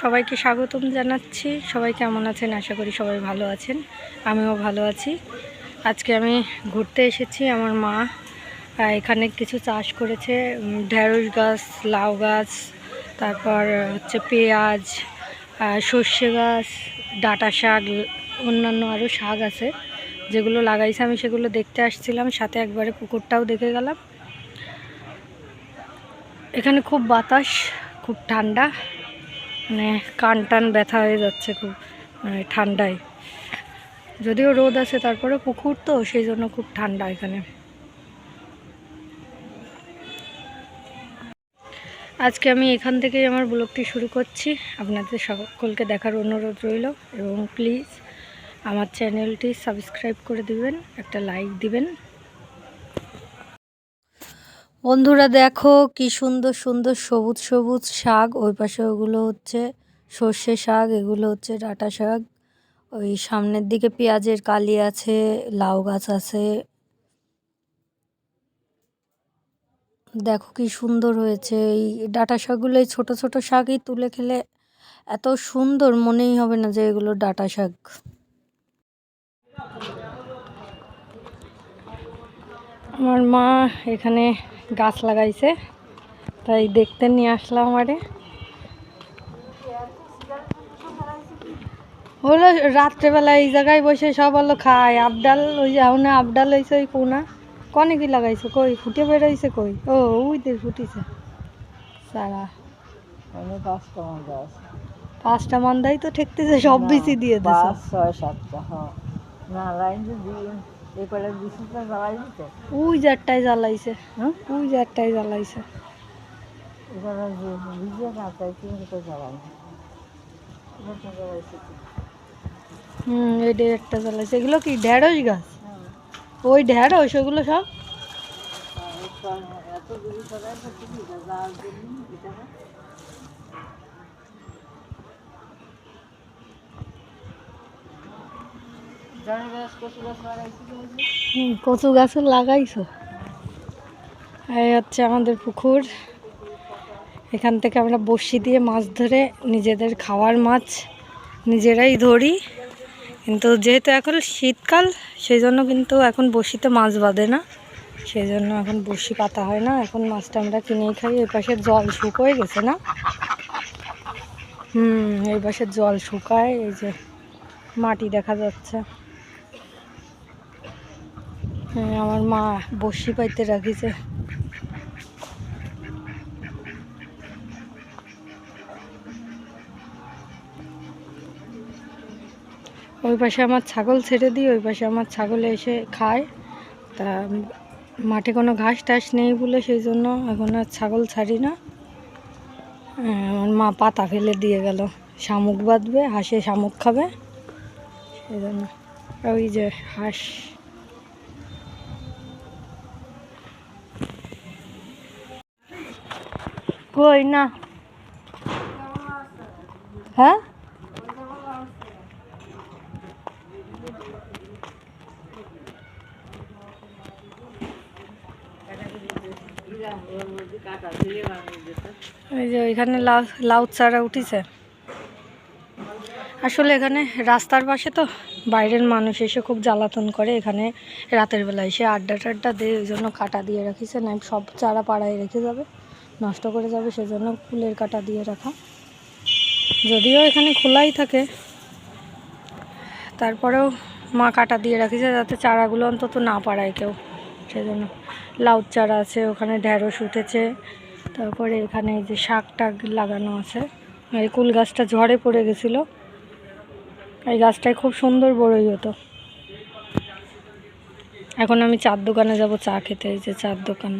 সবাইকে স্বাগতম জানাচ্ছি। সবাই কেমন আছেন? আশা করি সবাই ভালো আছেন, আমিও ভালো আছি। আজকে আমি ঘুরতে এসেছি। আমার মা এখানে কিছু চাষ করেছে, ঢেঁড়স গাছ, লাউ গাছ, তারপর হচ্ছে পেঁয়াজ, সর্ষে গাছ, ডাঁটা শাক, অন্যান্য আরও শাক আছে যেগুলো লাগাইছে। আমি সেগুলো দেখতে আসছিলাম, সাথে একবারে পুকুরটাও দেখে গেলাম। এখানে খুব বাতাস, খুব ঠান্ডা, মানে কান টান ব্যথা হয়ে যাচ্ছে খুব ঠান্ডায়। যদিও রোদ আছে তারপরে পুকুর তো সেই জন্য খুব ঠান্ডা এখানে। আজকে আমি এখান থেকেই আমার ব্লগটি শুরু করছি। আপনাদের সকলকে দেখার অনুরোধ রইল এবং প্লিজ আমার চ্যানেলটি সাবস্ক্রাইব করে দিবেন, একটা লাইক দিবেন। বন্ধুরা দেখো কি সুন্দর সুন্দর সবুজ সবুজ শাক। ওই পাশে ওগুলো হচ্ছে সর্ষে শাক, এগুলো হচ্ছে ডাঁটা শাক। ওই সামনের দিকে পেঁয়াজের কালি আছে, লাউ গাছ আছে। দেখো কি সুন্দর হয়েছে। এই ডাঁটা শাকগুলো এই ছোটো ছোটো শাকই তুলে খেলে এত সুন্দর, মনেই হবে না যে এগুলো ডাঁটা শাক। আমার মা এখানে গাছ লাগাইছে, তাই দেখতে নিয়ে আসলাম। হলো রাত্রেবেলা এই জায়গায় বসে সব হলো খায়। আবডাল ওই যে না আবডাল হয়েছে ওই কোনা কনে কি লাগাইছে, কই ফুটে বেরোইছে, কই ও উইতে ফুটিছে সারা। 5টা মন্দাই তো ঠেকতেছে, সব বেশি দিয়ে দিছে। 6-7টা না লাইন ওই জারটায় জ্বালাইছে, ওই জারটায় জ্বালাইছে। এটা একটা জ্বালাইছে। এগুলো কি ঢেঁড়স গাছ? ওই ঢেঁড়স ওগুলো সব কচু গাছও লাগাইছো। এই হচ্ছে আমাদের পুকুর। এখান থেকে আমরা বড়শি দিয়ে মাছ ধরে নিজেদের খাওয়ার মাছ নিজেরাই ধরি, কিন্তু যেহেতু এখন শীতকাল সেই জন্য কিন্তু এখন বড়শিতে মাছ বাঁধে না, সেই জন্য এখন বড়শি পাতা হয় না। এখন মাছটা আমরা কিনেই খাই। এই পাশের জল শুকোয় গেছে না, এই পাশের জল শুকায়। এই যে মাটি দেখা যাচ্ছে। আমার মা বড়শি পাইতে রাখিছে। ওই পাশে আমার ছাগল ছেড়ে দিই, ওই পাশে আমার ছাগলে এসে খায়। তা মাঠে কোনো ঘাস টাস নেই বলে সেই জন্য এখন আর ছাগল ছাড়ি না। আমার মা পাতা ফেলে দিয়ে গেল, শামুক বাঁধবে, হাঁসে শামুক খাবে সেই জন্য। ওই যে হাঁস, কই না, হ্যাঁ এই যে ওইখানে লাউ চারা উঠিছে। আসলে এখানে রাস্তার পাশে তো বাইরের মানুষ এসে খুব জ্বালাতন করে। এখানে রাতের বেলা এসে আড্ডা টাড্ডা দিয়ে ওই জন্য কাটা দিয়ে রাখিছে, না সব চারা পাড়ায় রেখে যাবে, নষ্ট করে যাবে, সেজন্য ফুলের কাটা দিয়ে রাখা। যদিও এখানে খোলাই থাকে তারপরেও মা কাটা দিয়ে রাখিছে যাতে চারাগুলো অন্তত না পাড়ায় কেউ, সেজন্য। লাউ চারা আছে, ওখানে ঢেঁড়স উঠেছে, তারপরে এখানে এই যে শাক টাক লাগানো আছে। এই কুল গাছটা ঝড়ে পড়ে গেছিলো, এই গাছটায় খুব সুন্দর বড়ই হতো। এখন আমি চার দোকানে যাব চা খেতে। এই যে চার দোকান।